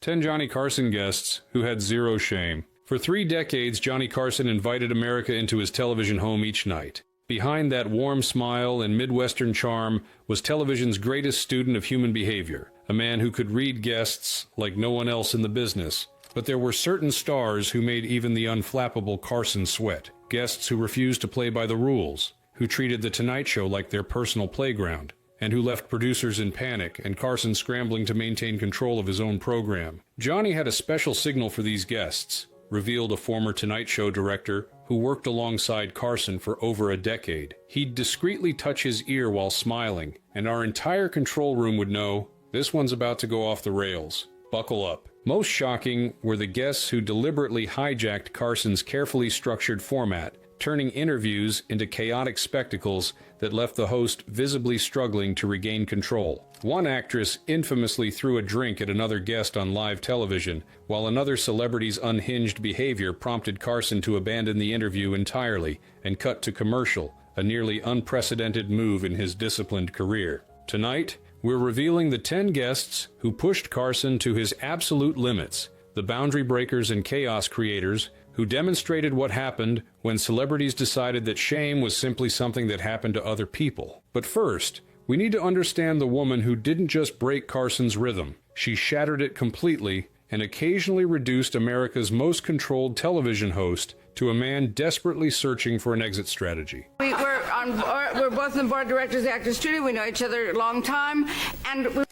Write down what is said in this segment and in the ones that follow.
10 Johnny Carson guests who had zero shame. For 3 decades, Johnny Carson invited America into his television home each night. Behind that warm smile and Midwestern charm was television's greatest student of human behavior, a man who could read guests like no one else in the business. But there were certain stars who made even the unflappable Carson sweat. Guests who refused to play by the rules, who treated The Tonight Show like their personal playground, and who left producers in panic and Carson scrambling to maintain control of his own program. Johnny had a special signal for these guests, revealed a former Tonight Show director who worked alongside Carson for over a decade. He'd discreetly touch his ear while smiling, and our entire control room would know, this one's about to go off the rails. Buckle up. Most shocking were the guests who deliberately hijacked Carson's carefully structured format, turning interviews into chaotic spectacles that left the host visibly struggling to regain control. One actress infamously threw a drink at another guest on live television, while another celebrity's unhinged behavior prompted Carson to abandon the interview entirely and cut to commercial, a nearly unprecedented move in his disciplined career. Tonight, we're revealing the 10 guests who pushed Carson to his absolute limits, the boundary breakers and chaos creators who demonstrated what happened when celebrities decided that shame was simply something that happened to other people. But first, we need to understand the woman who didn't just break Carson's rhythm. She shattered it completely and occasionally reduced America's most controlled television host to a man desperately searching for an exit strategy. We're both in the board of directors of the Actors Studio. We know each other a long time.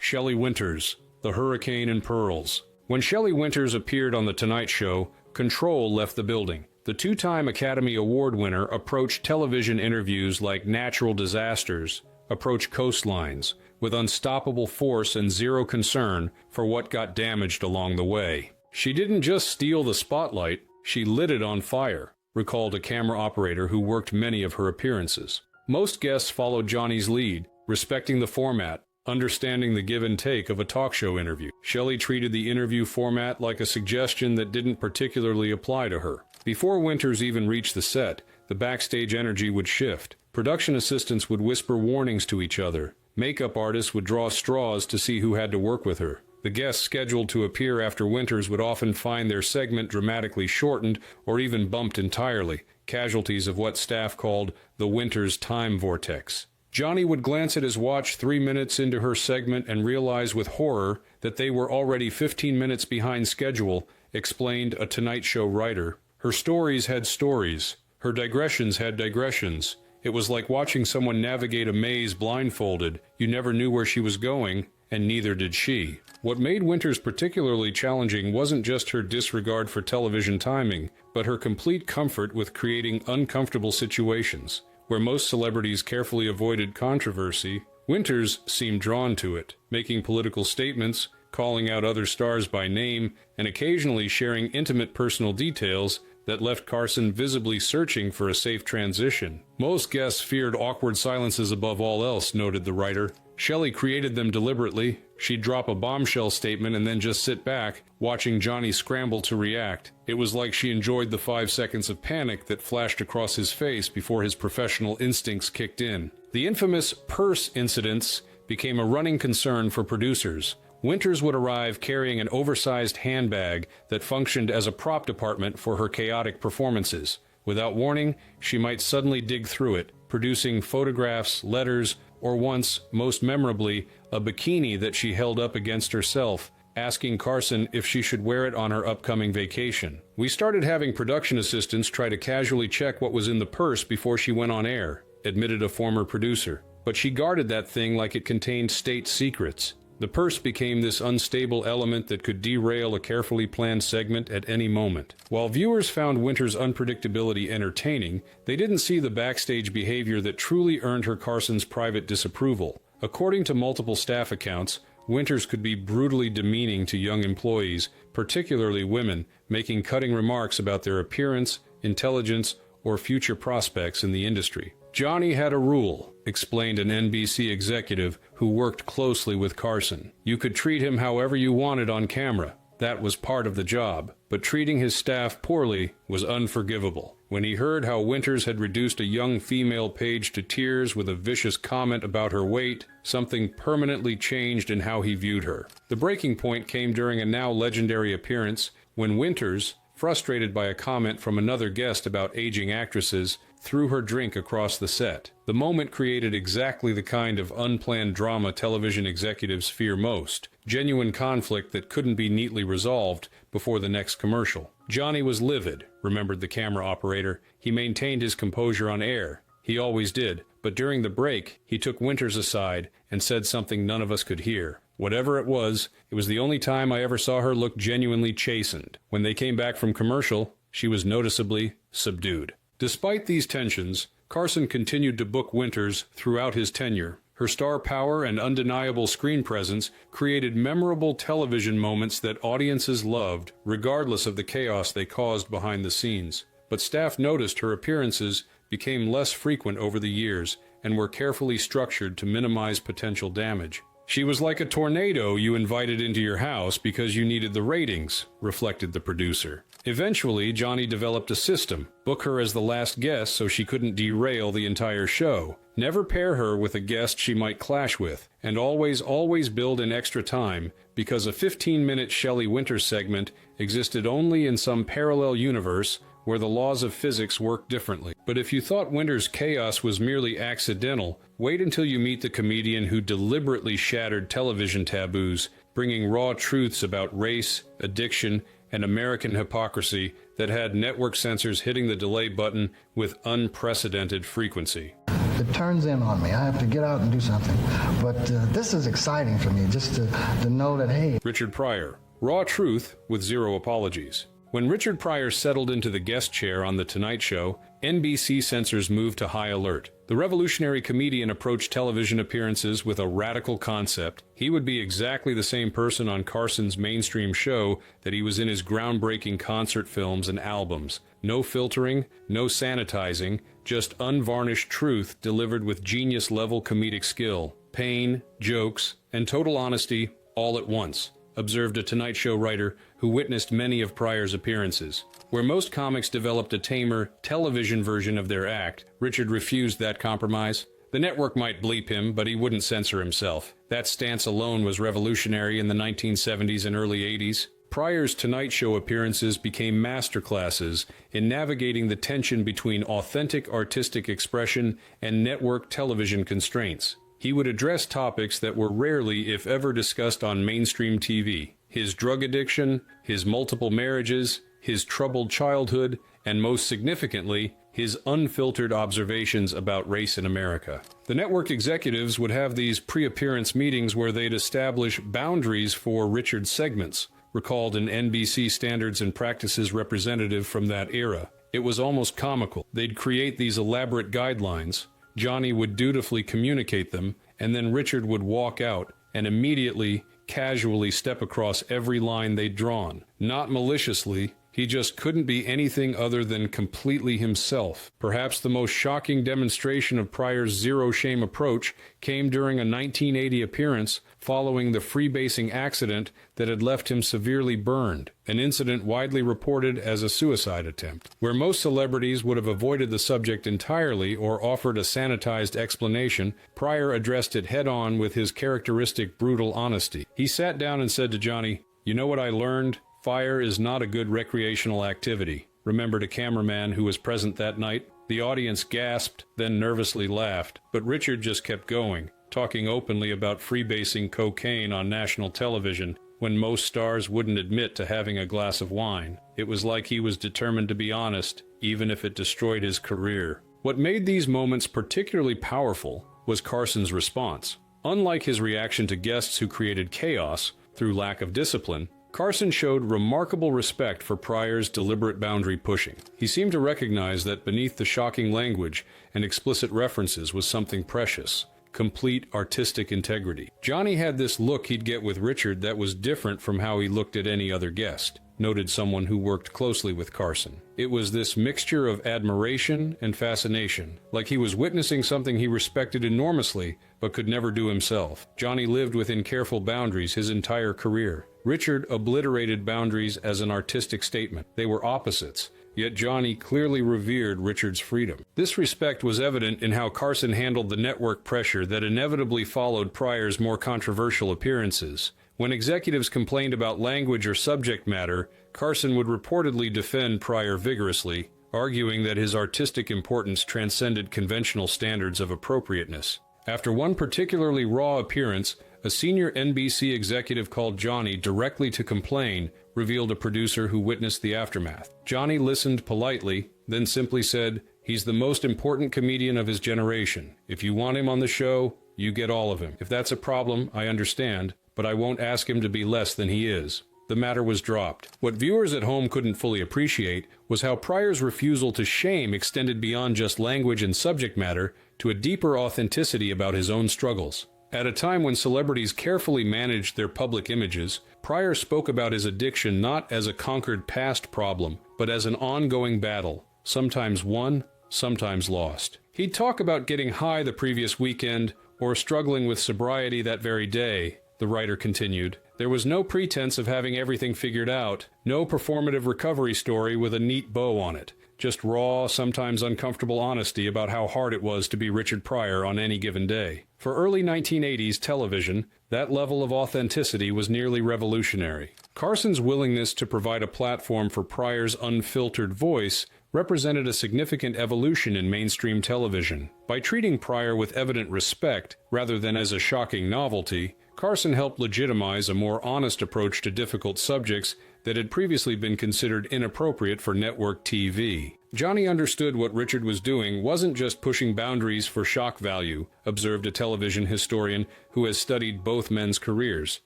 Shelley Winters, the Hurricane in Pearls. When Shelley Winters appeared on The Tonight Show, control left the building. The 2-time Academy Award winner approached television interviews like natural disasters, approached coastlines, with unstoppable force and zero concern for what got damaged along the way. She didn't just steal the spotlight, she lit it on fire, recalled a camera operator who worked many of her appearances. Most guests followed Johnny's lead, respecting the format, understanding the give and take of a talk show interview. Shelley treated the interview format like a suggestion that didn't particularly apply to her. Before Winters even reached the set, the backstage energy would shift. Production assistants would whisper warnings to each other. Makeup artists would draw straws to see who had to work with her. The guests scheduled to appear after Winters would often find their segment dramatically shortened or even bumped entirely, casualties of what staff called the Winters time vortex. Johnny would glance at his watch 3 minutes into her segment and realize with horror that they were already 15 minutes behind schedule, explained a Tonight Show writer. Her stories had stories. Her digressions had digressions. It was like watching someone navigate a maze blindfolded. You never knew where she was going, and neither did she. What made Winters particularly challenging wasn't just her disregard for television timing, but her complete comfort with creating uncomfortable situations. Where most celebrities carefully avoided controversy, Winters seemed drawn to it, making political statements, calling out other stars by name, and occasionally sharing intimate personal details that left Carson visibly searching for a safe transition. Most guests feared awkward silences above all else, noted the writer. Shelley created them deliberately. She'd drop a bombshell statement and then just sit back, watching Johnny scramble to react. It was like she enjoyed the 5 seconds of panic that flashed across his face before his professional instincts kicked in. The infamous purse incidents became a running concern for producers. Winters would arrive carrying an oversized handbag that functioned as a prop department for her chaotic performances. Without warning, she might suddenly dig through it, producing photographs, letters, or once, most memorably, a bikini that she held up against herself, asking Carson if she should wear it on her upcoming vacation. We started having production assistants try to casually check what was in the purse before she went on air, admitted a former producer. But she guarded that thing like it contained state secrets. The purse became this unstable element that could derail a carefully planned segment at any moment. While viewers found Winters' unpredictability entertaining, they didn't see the backstage behavior that truly earned her Carson's private disapproval. According to multiple staff accounts, Winters could be brutally demeaning to young employees, particularly women, making cutting remarks about their appearance, intelligence, or future prospects in the industry. Johnny had a rule, explained an NBC executive who worked closely with Carson. You could treat him however you wanted on camera. That was part of the job. but treating his staff poorly was unforgivable. When he heard how Winters had reduced a young female page to tears with a vicious comment about her weight, something permanently changed in how he viewed her. The breaking point came during a now legendary appearance when Winters, frustrated by a comment from another guest about aging actresses, threw her drink across the set. The moment created exactly the kind of unplanned drama television executives fear most, genuine conflict that couldn't be neatly resolved before the next commercial. Johnny was livid, remembered the camera operator. He maintained his composure on air. He always did, but during the break, he took Winters aside and said something none of us could hear. Whatever it was the only time I ever saw her look genuinely chastened. When they came back from commercial, she was noticeably subdued. Despite these tensions, Carson continued to book Winters throughout his tenure. Her star power and undeniable screen presence created memorable television moments that audiences loved, regardless of the chaos they caused behind the scenes. But staff noticed her appearances became less frequent over the years and were carefully structured to minimize potential damage. She was like a tornado you invited into your house because you needed the ratings, reflected the producer. Eventually, Johnny developed a system. Book her as the last guest so she couldn't derail the entire show. Never pair her with a guest she might clash with. And always build in extra time, because a 15-minute Shelley Winters segment existed only in some parallel universe where the laws of physics work differently. But if you thought Winters' chaos was merely accidental, wait until you meet the comedian who deliberately shattered television taboos, bringing raw truths about race, addiction, and American hypocrisy that had network censors hitting the delay button with unprecedented frequency. It turns in on me. I have to get out and do something. But this is exciting for me, just to know that, hey. Richard Pryor. Raw truth with zero apologies. When Richard Pryor settled into the guest chair on The Tonight Show, NBC censors moved to high alert. The revolutionary comedian approached television appearances with a radical concept. He would be exactly the same person on Carson's mainstream show that he was in his groundbreaking concert films and albums. No filtering, no sanitizing, just unvarnished truth delivered with genius-level comedic skill. Pain, jokes, and total honesty all at once, observed a Tonight Show writer who witnessed many of Pryor's appearances. Where most comics developed a tamer, television version of their act, Richard refused that compromise. The network might bleep him, but he wouldn't censor himself. That stance alone was revolutionary in the 1970s and early 80s. Pryor's Tonight Show appearances became masterclasses in navigating the tension between authentic artistic expression and network television constraints. He would address topics that were rarely, if ever, discussed on mainstream TV. His drug addiction, his multiple marriages, his troubled childhood, and most significantly, his unfiltered observations about race in America. The network executives would have these pre-appearance meetings where they'd establish boundaries for Richard's segments, recalled an NBC Standards and Practices representative from that era. It was almost comical. They'd create these elaborate guidelines, Johnny would dutifully communicate them, and then Richard would walk out and immediately, casually step across every line they'd drawn. Not maliciously, he just couldn't be anything other than completely himself. Perhaps the most shocking demonstration of Pryor's zero-shame approach came during a 1980 appearance following the freebasing accident that had left him severely burned, an incident widely reported as a suicide attempt. Where most celebrities would have avoided the subject entirely or offered a sanitized explanation, Pryor addressed it head-on with his characteristic brutal honesty. He sat down and said to Johnny, "You know what I learned? Fire is not a good recreational activity," remembered a cameraman who was present that night. The audience gasped, then nervously laughed, but Richard just kept going, talking openly about freebasing cocaine on national television when most stars wouldn't admit to having a glass of wine. It was like he was determined to be honest, even if it destroyed his career. What made these moments particularly powerful was Carson's response. Unlike his reaction to guests who created chaos through lack of discipline, Carson showed remarkable respect for Pryor's deliberate boundary pushing. He seemed to recognize that beneath the shocking language and explicit references was something precious, complete artistic integrity. Johnny had this look he'd get with Richard that was different from how he looked at any other guest, noted someone who worked closely with Carson. It was this mixture of admiration and fascination, like he was witnessing something he respected enormously but could never do himself. Johnny lived within careful boundaries his entire career, Richard obliterated boundaries as an artistic statement. They were opposites. Yet Johnny clearly revered Richard's freedom. This respect was evident in how Carson handled the network pressure that inevitably followed Pryor's more controversial appearances. When executives complained about language or subject matter, Carson would reportedly defend Pryor vigorously, arguing that his artistic importance transcended conventional standards of appropriateness. After one particularly raw appearance, a senior NBC executive called Johnny directly to complain, revealed a producer who witnessed the aftermath. Johnny listened politely, then simply said, "He's the most important comedian of his generation. If you want him on the show, you get all of him. If that's a problem, I understand, but I won't ask him to be less than he is." The matter was dropped. What viewers at home couldn't fully appreciate was how Pryor's refusal to shame extended beyond just language and subject matter to a deeper authenticity about his own struggles. At a time when celebrities carefully managed their public images, Pryor spoke about his addiction not as a conquered past problem, but as an ongoing battle, sometimes won, sometimes lost. He'd talk about getting high the previous weekend or struggling with sobriety that very day, the writer continued. There was no pretense of having everything figured out, no performative recovery story with a neat bow on it. Just raw, sometimes uncomfortable honesty about how hard it was to be Richard Pryor on any given day. For early 1980s television, that level of authenticity was nearly revolutionary. Carson's willingness to provide a platform for Pryor's unfiltered voice represented a significant evolution in mainstream television. By treating Pryor with evident respect, rather than as a shocking novelty, Carson helped legitimize a more honest approach to difficult subjects that had previously been considered inappropriate for network TV. Johnny understood what Richard was doing wasn't just pushing boundaries for shock value, observed a television historian who has studied both men's careers.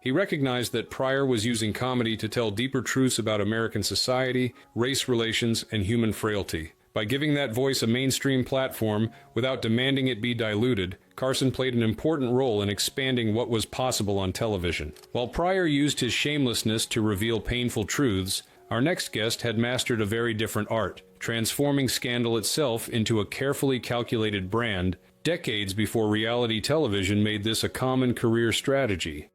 He recognized that Pryor was using comedy to tell deeper truths about American society, race relations, and human frailty. By giving that voice a mainstream platform without demanding it be diluted, Carson played an important role in expanding what was possible on television. While Pryor used his shamelessness to reveal painful truths, our next guest had mastered a very different art, transforming scandal itself into a carefully calculated brand, decades before reality television made this a common career strategy.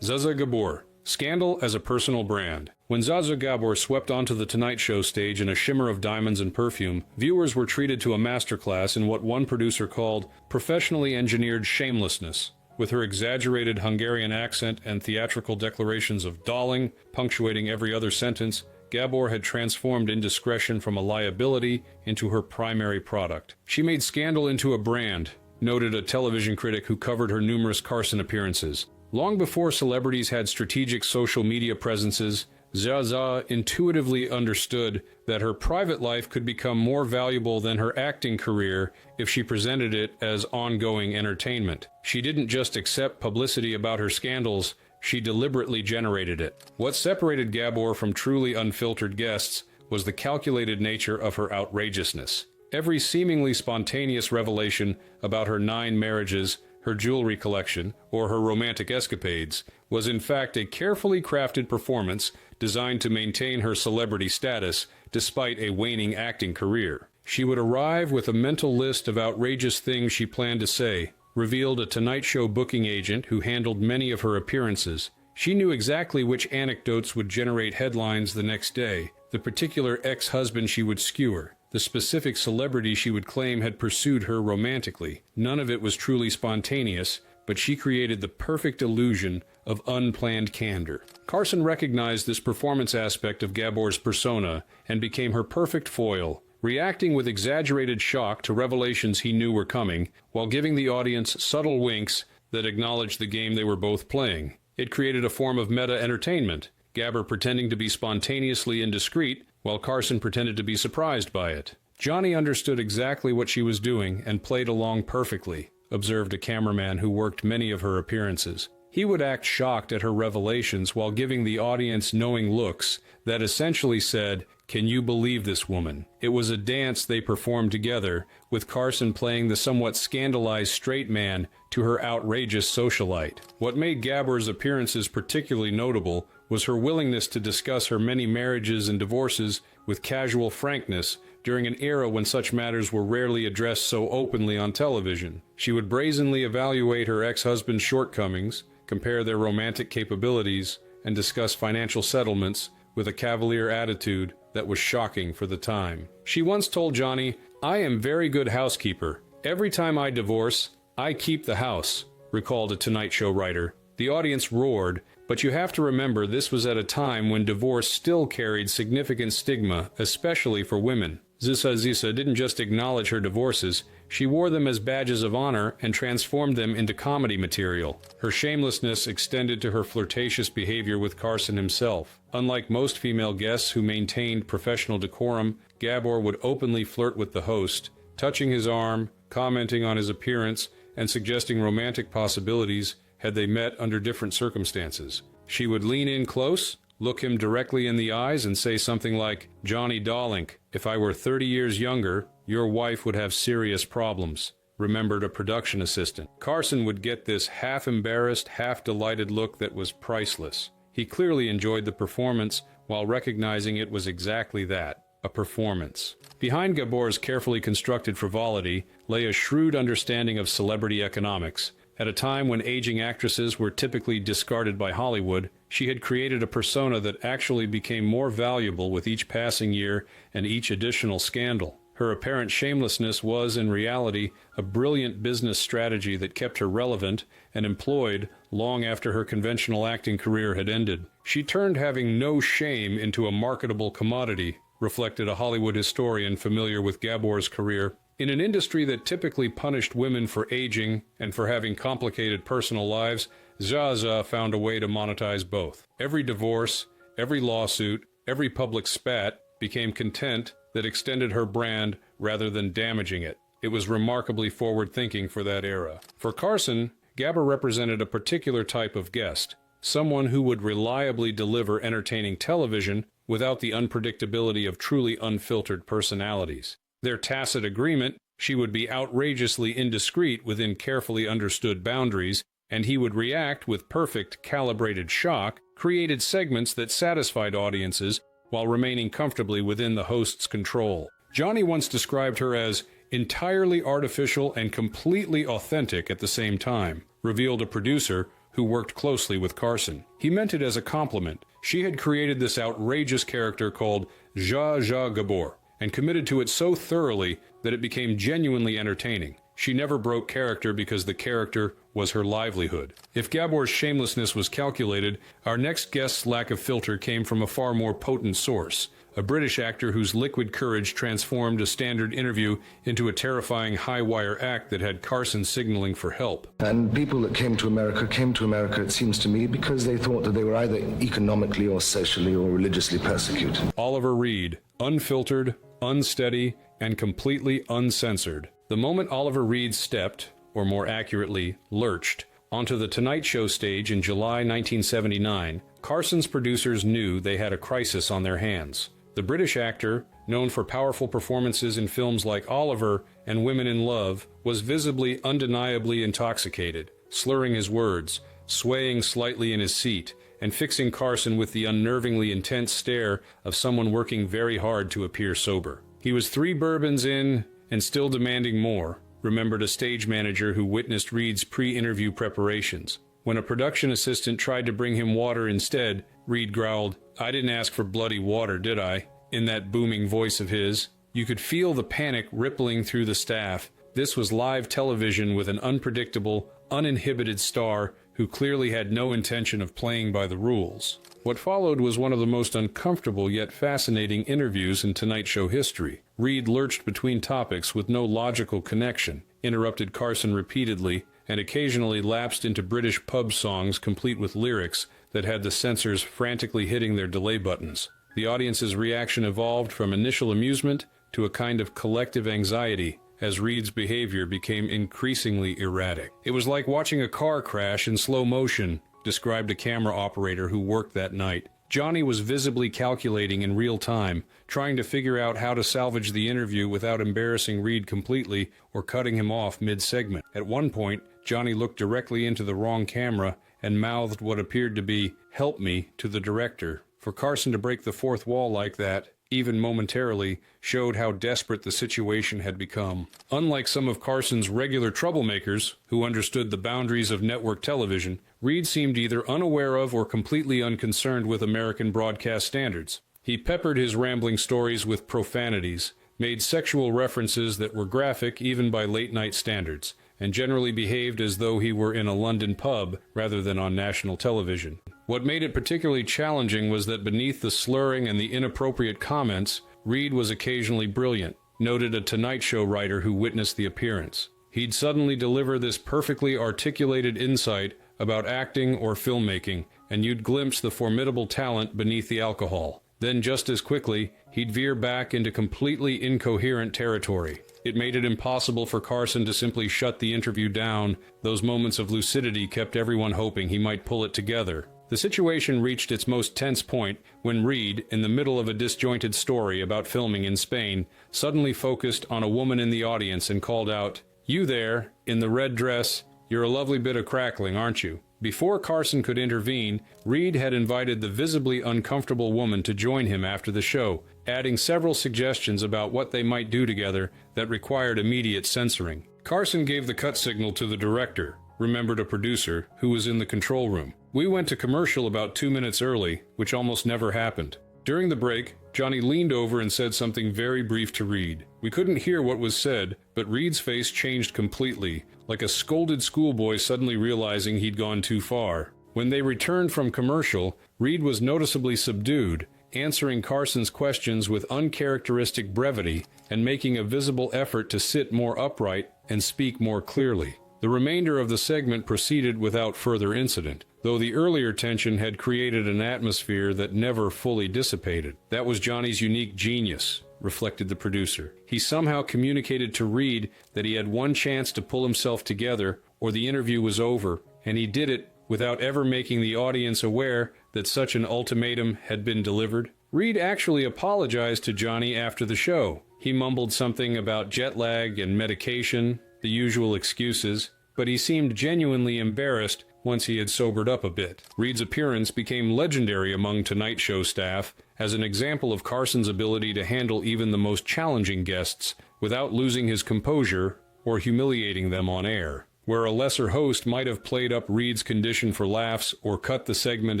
Zsa Gabor. Scandal as a personal brand. When Zsa Gabor swept onto the Tonight Show stage in a shimmer of diamonds and perfume, viewers were treated to a masterclass in what one producer called professionally engineered shamelessness. With her exaggerated Hungarian accent and theatrical declarations of "darling" punctuating every other sentence, Gabor had transformed indiscretion from a liability into her primary product. She made Scandal into a brand, noted a television critic who covered her numerous Carson appearances. Long before celebrities had strategic social media presences, Zsa intuitively understood that her private life could become more valuable than her acting career if she presented it as ongoing entertainment. She didn't just accept publicity about her scandals, she deliberately generated it. What separated Gabor from truly unfiltered guests was the calculated nature of her outrageousness. Every seemingly spontaneous revelation about her 9 marriages, her jewelry collection, or her romantic escapades was in fact a carefully crafted performance designed to maintain her celebrity status despite a waning acting career. She would arrive with a mental list of outrageous things she planned to say, revealed a Tonight Show booking agent who handled many of her appearances. She knew exactly which anecdotes would generate headlines the next day, the particular ex-husband she would skewer, the specific celebrity she would claim had pursued her romantically. None of it was truly spontaneous, but she created the perfect illusion of unplanned candor. Carson recognized this performance aspect of Gabor's persona and became her perfect foil, reacting with exaggerated shock to revelations he knew were coming, while giving the audience subtle winks that acknowledged the game they were both playing. It created a form of meta-entertainment, Gabor pretending to be spontaneously indiscreet, while Carson pretended to be surprised by it. Johnny understood exactly what she was doing and played along perfectly, observed a cameraman who worked many of her appearances. He would act shocked at her revelations while giving the audience knowing looks that essentially said, "Can you believe this woman?" It was a dance they performed together, with Carson playing the somewhat scandalized straight man to her outrageous socialite. What made Gabor's appearances particularly notable was her willingness to discuss her many marriages and divorces with casual frankness during an era when such matters were rarely addressed so openly on television. She would brazenly evaluate her ex-husband's shortcomings, compare their romantic capabilities, and discuss financial settlements with a cavalier attitude that was shocking for the time. She once told Johnny, "I am very good housekeeper. Every time I divorce, I keep the house," recalled a Tonight Show writer. The audience roared, but you have to remember this was at a time when divorce still carried significant stigma, especially for women. Zisa didn't just acknowledge her divorces, she wore them as badges of honor and transformed them into comedy material. Her shamelessness extended to her flirtatious behavior with Carson himself. Unlike most female guests who maintained professional decorum, Gabor would openly flirt with the host, touching his arm, commenting on his appearance, and suggesting romantic possibilities had they met under different circumstances. She would lean in close, look him directly in the eyes, and say something like, "Johnny Darlink, if I were 30 years younger, your wife would have serious problems," remembered a production assistant. Carson would get this half-embarrassed, half-delighted look that was priceless. He clearly enjoyed the performance while recognizing it was exactly that, a performance. Behind Gabor's carefully constructed frivolity lay a shrewd understanding of celebrity economics. At a time when aging actresses were typically discarded by Hollywood, she had created a persona that actually became more valuable with each passing year and each additional scandal. Her apparent shamelessness was, in reality, a brilliant business strategy that kept her relevant and employed long after her conventional acting career had ended. She turned having no shame into a marketable commodity, reflected a Hollywood historian familiar with Gabor's career. In an industry that typically punished women for aging and for having complicated personal lives, Zsa found a way to monetize both. Every divorce, every lawsuit, every public spat became content that extended her brand rather than damaging it. It was remarkably forward-thinking for that era. For Carson, Gabor represented a particular type of guest, someone who would reliably deliver entertaining television without the unpredictability of truly unfiltered personalities. Their tacit agreement, she would be outrageously indiscreet within carefully understood boundaries, and he would react with perfect, calibrated shock, created segments that satisfied audiences while remaining comfortably within the host's control. Johnny once described her as entirely artificial and completely authentic at the same time, revealed a producer who worked closely with Carson. He meant it as a compliment. She had created this outrageous character called Zsa Gabor, and committed to it so thoroughly that it became genuinely entertaining. She never broke character because the character was her livelihood. If Gabor's shamelessness was calculated, our next guest's lack of filter came from a far more potent source, a British actor whose liquid courage transformed a standard interview into a terrifying high-wire act that had Carson signaling for help. And people that came to America, it seems to me, because they thought that they were either economically or socially or religiously persecuted. Oliver Reed, unfiltered, unsteady, and completely uncensored. The moment Oliver Reed stepped, or more accurately, lurched, onto the Tonight Show stage in July 1979, Carson's producers knew they had a crisis on their hands. The British actor, known for powerful performances in films like Oliver and Women in Love, was visibly, undeniably intoxicated, slurring his words, swaying slightly in his seat, and fixing Carson with the unnervingly intense stare of someone working very hard to appear sober. He was 3 bourbons in and still demanding more, remembered a stage manager who witnessed Reed's pre-interview preparations. When a production assistant tried to bring him water instead, Reed growled, "I didn't ask for bloody water, did I?" in that booming voice of his. You could feel the panic rippling through the staff. This was live television with an unpredictable, uninhibited star who clearly had no intention of playing by the rules. What followed was one of the most uncomfortable yet fascinating interviews in Tonight Show history. Reed lurched between topics with no logical connection, interrupted Carson repeatedly, and occasionally lapsed into British pub songs complete with lyrics that had the censors frantically hitting their delay buttons. The audience's reaction evolved from initial amusement to a kind of collective anxiety as Reed's behavior became increasingly erratic. It was like watching a car crash in slow motion, described a camera operator who worked that night. Johnny was visibly calculating in real time, trying to figure out how to salvage the interview without embarrassing Reed completely or cutting him off mid-segment. At one point, Johnny looked directly into the wrong camera and mouthed what appeared to be, "Help me," to the director. For Carson to break the fourth wall like that, even momentarily, showed how desperate the situation had become. Unlike some of Carson's regular troublemakers, who understood the boundaries of network television, Reed seemed either unaware of or completely unconcerned with American broadcast standards. He peppered his rambling stories with profanities, made sexual references that were graphic even by late-night standards, and generally behaved as though he were in a London pub rather than on national television. What made it particularly challenging was that beneath the slurring and the inappropriate comments, Reed was occasionally brilliant, noted a Tonight Show writer who witnessed the appearance. He'd suddenly deliver this perfectly articulated insight about acting or filmmaking, and you'd glimpse the formidable talent beneath the alcohol. Then just as quickly, he'd veer back into completely incoherent territory. It made it impossible for Carson to simply shut the interview down. Those moments of lucidity kept everyone hoping he might pull it together. The situation reached its most tense point when Reed, in the middle of a disjointed story about filming in Spain, suddenly focused on a woman in the audience and called out, "You there, in the red dress, you're a lovely bit of crackling, aren't you?" Before Carson could intervene, Reed had invited the visibly uncomfortable woman to join him after the show, adding several suggestions about what they might do together that required immediate censoring. Carson gave the cut signal to the director, remembered a producer, who was in the control room. We went to commercial about 2 minutes early, which almost never happened. During the break, Johnny leaned over and said something very brief to Reed. We couldn't hear what was said, but Reed's face changed completely, like a scolded schoolboy suddenly realizing he'd gone too far. When they returned from commercial, Reed was noticeably subdued, answering Carson's questions with uncharacteristic brevity and making a visible effort to sit more upright and speak more clearly. The remainder of the segment proceeded without further incident, though the earlier tension had created an atmosphere that never fully dissipated. That was Johnny's unique genius, reflected the producer. He somehow communicated to Reed that he had one chance to pull himself together or the interview was over, and he did it without ever making the audience aware that such an ultimatum had been delivered. Reed actually apologized to Johnny after the show. He mumbled something about jet lag and medication, the usual excuses, but he seemed genuinely embarrassed once he had sobered up a bit. Reed's appearance became legendary among Tonight Show staff as an example of Carson's ability to handle even the most challenging guests without losing his composure or humiliating them on air. Where a lesser host might have played up Reed's condition for laughs or cut the segment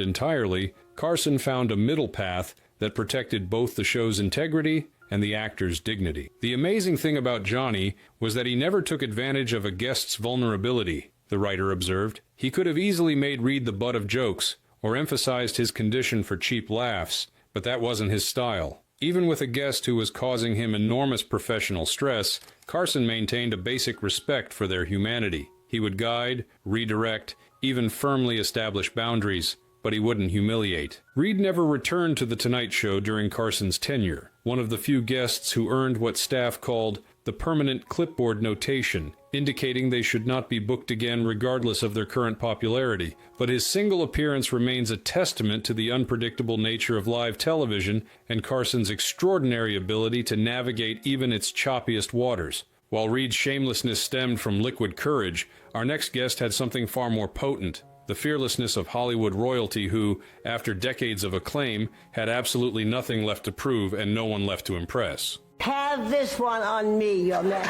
entirely, Carson found a middle path that protected both the show's integrity and the actor's dignity. The amazing thing about Johnny was that he never took advantage of a guest's vulnerability, the writer observed. He could have easily made Reed the butt of jokes or emphasized his condition for cheap laughs, but that wasn't his style. Even with a guest who was causing him enormous professional stress, Carson maintained a basic respect for their humanity. He would guide, redirect, even firmly establish boundaries, but he wouldn't humiliate. Reed never returned to The Tonight Show during Carson's tenure, one of the few guests who earned what staff called the permanent clipboard notation, indicating they should not be booked again regardless of their current popularity. But his single appearance remains a testament to the unpredictable nature of live television and Carson's extraordinary ability to navigate even its choppiest waters. While Reed's shamelessness stemmed from liquid courage, our next guest had something far more potent. The fearlessness of Hollywood royalty who, after decades of acclaim, had absolutely nothing left to prove and no one left to impress. Have this one on me, your man.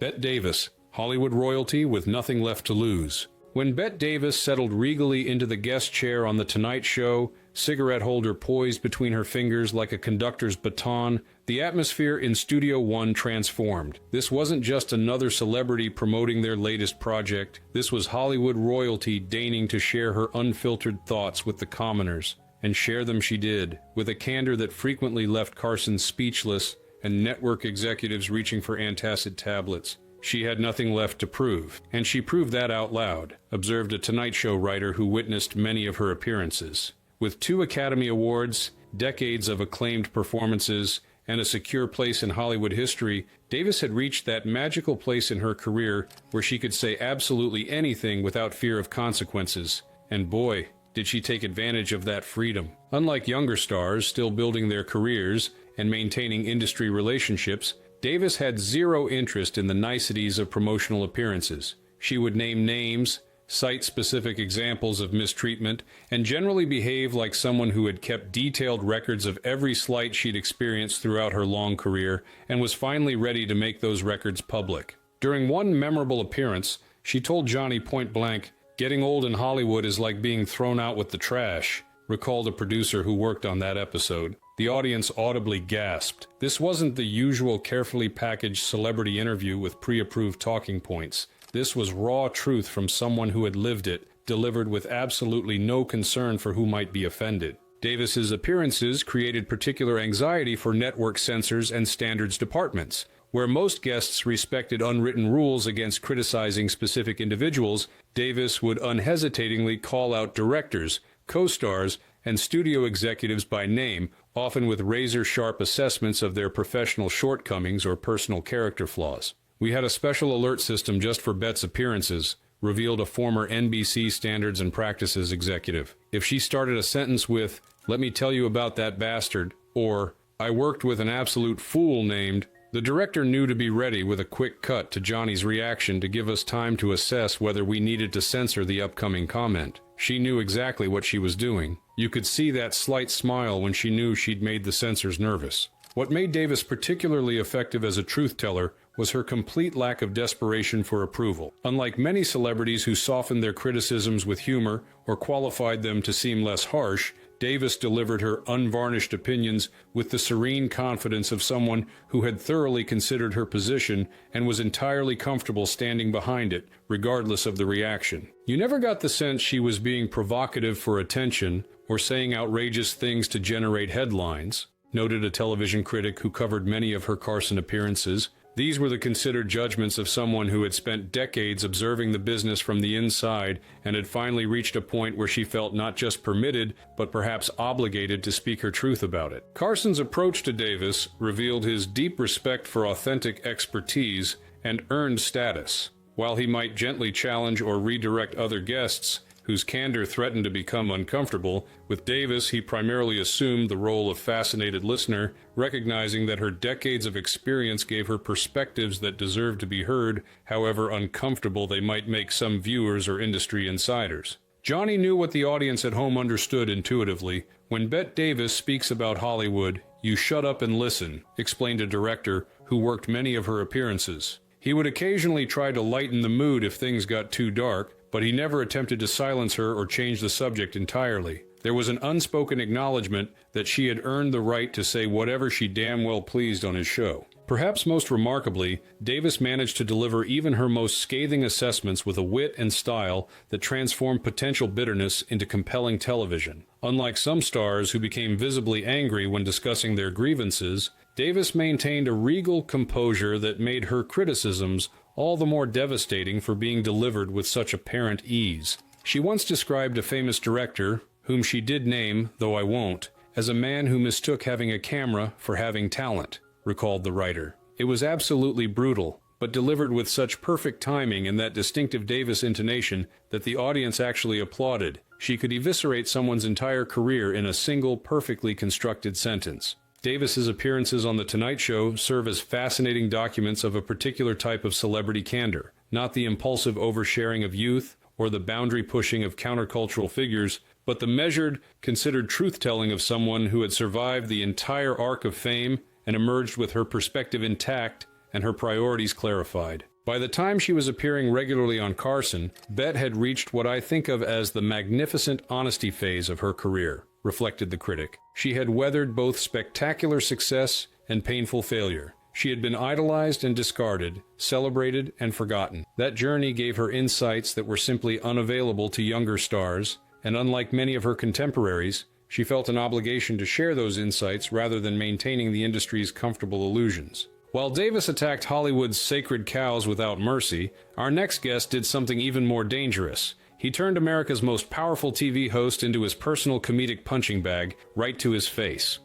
Bette Davis, Hollywood royalty with nothing left to lose. When Bette Davis settled regally into the guest chair on The Tonight Show, cigarette holder poised between her fingers like a conductor's baton, the atmosphere in Studio One transformed. This wasn't just another celebrity promoting their latest project. This was Hollywood royalty deigning to share her unfiltered thoughts with the commoners. And share them she did, with a candor that frequently left Carson speechless and network executives reaching for antacid tablets. She had nothing left to prove, and she proved that out loud, observed a Tonight Show writer who witnessed many of her appearances. With 2 Academy Awards, decades of acclaimed performances, and a secure place in Hollywood history, Davis had reached that magical place in her career where she could say absolutely anything without fear of consequences. And boy, did she take advantage of that freedom. Unlike younger stars still building their careers and maintaining industry relationships, Davis had zero interest in the niceties of promotional appearances. She would name names, cite specific examples of mistreatment, and generally behave like someone who had kept detailed records of every slight she'd experienced throughout her long career and was finally ready to make those records public. During one memorable appearance, she told Johnny point blank, "Getting old in Hollywood is like being thrown out with the trash," recalled a producer who worked on that episode. The audience audibly gasped. This wasn't the usual carefully packaged celebrity interview with pre-approved talking points. This was raw truth from someone who had lived it, delivered with absolutely no concern for who might be offended. Davis's appearances created particular anxiety for network censors and standards departments. Where most guests respected unwritten rules against criticizing specific individuals, Davis would unhesitatingly call out directors, co-stars, and studio executives by name, often with razor-sharp assessments of their professional shortcomings or personal character flaws. "We had a special alert system just for Bet's appearances," revealed a former NBC Standards and Practices executive. "If she started a sentence with, 'Let me tell you about that bastard,' or 'I worked with an absolute fool named,' the director knew to be ready with a quick cut to Johnny's reaction to give us time to assess whether we needed to censor the upcoming comment. She knew exactly what she was doing. You could see that slight smile when she knew she'd made the censors nervous." What made Davis particularly effective as a truth-teller was her complete lack of desperation for approval. Unlike many celebrities who softened their criticisms with humor or qualified them to seem less harsh, Davis delivered her unvarnished opinions with the serene confidence of someone who had thoroughly considered her position and was entirely comfortable standing behind it, regardless of the reaction. You never got the sense she was being provocative for attention or saying outrageous things to generate headlines, noted a television critic who covered many of her Carson appearances. These were the considered judgments of someone who had spent decades observing the business from the inside and had finally reached a point where she felt not just permitted, but perhaps obligated to speak her truth about it. Carson's approach to Davis revealed his deep respect for authentic expertise and earned status. While he might gently challenge or redirect other guests, whose candor threatened to become uncomfortable, with Davis he primarily assumed the role of fascinated listener, recognizing that her decades of experience gave her perspectives that deserved to be heard, however uncomfortable they might make some viewers or industry insiders. Johnny knew what the audience at home understood intuitively. "When Bette Davis speaks about Hollywood, you shut up and listen," explained a director who worked many of her appearances. He would occasionally try to lighten the mood if things got too dark, but he never attempted to silence her or change the subject entirely. There was an unspoken acknowledgement that she had earned the right to say whatever she damn well pleased on his show. Perhaps most remarkably, Davis managed to deliver even her most scathing assessments with a wit and style that transformed potential bitterness into compelling television. Unlike some stars who became visibly angry when discussing their grievances, Davis maintained a regal composure that made her criticisms all the more devastating for being delivered with such apparent ease. She once described a famous director, whom she did name, though I won't, as a man who mistook having a camera for having talent, recalled the writer. It was absolutely brutal, but delivered with such perfect timing and that distinctive Davis intonation that the audience actually applauded. She could eviscerate someone's entire career in a single, perfectly constructed sentence. Davis's appearances on The Tonight Show serve as fascinating documents of a particular type of celebrity candor, not the impulsive oversharing of youth or the boundary pushing of countercultural figures, but the measured, considered truth-telling of someone who had survived the entire arc of fame and emerged with her perspective intact and her priorities clarified. By the time she was appearing regularly on Carson, Bette had reached what I think of as the magnificent honesty phase of her career, reflected the critic. She had weathered both spectacular success and painful failure. She had been idolized and discarded, celebrated and forgotten. That journey gave her insights that were simply unavailable to younger stars, and unlike many of her contemporaries, she felt an obligation to share those insights rather than maintaining the industry's comfortable illusions. While Davis attacked Hollywood's sacred cows without mercy, our next guest did something even more dangerous. He turned America's most powerful TV host into his personal comedic punching bag right to his face.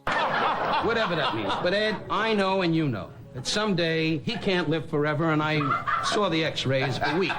Whatever that means. But Ed, I know and you know that someday he can't live forever, and I saw the x-rays a week.